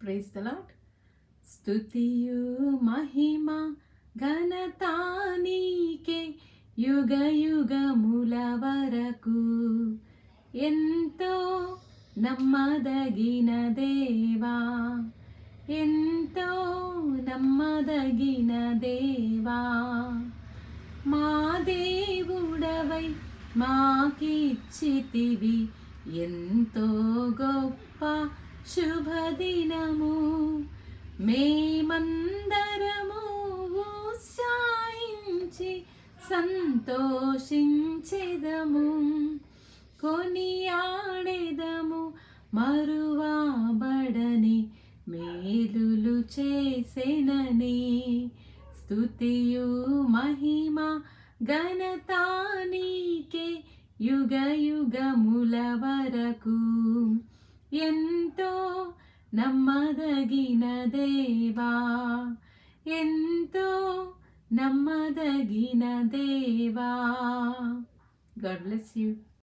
Praise the lord. స్తుతియు మహిమ ఘనత నీకే యుగ యుగముల వరకు. ఎంతో నమ్మదగిన దేవా, ఎంతో నమ్మదగిన దేవా, మా దేవుడవై మాకిచ్చితివి ఎంతో గొప్ప శుభదినము. మేమందరము ఉత్సాహించి సంతోషించెదము, కొనియాడెదము మరువబడని మేలులు చేసెనని. స్తుతియు మహిమ ఘనత నీకే యుగ యుగముల వరకు. ఎంతో నమ్మదగిన దేవా, ఎంతో నమ్మదగిన దేవా. God bless you.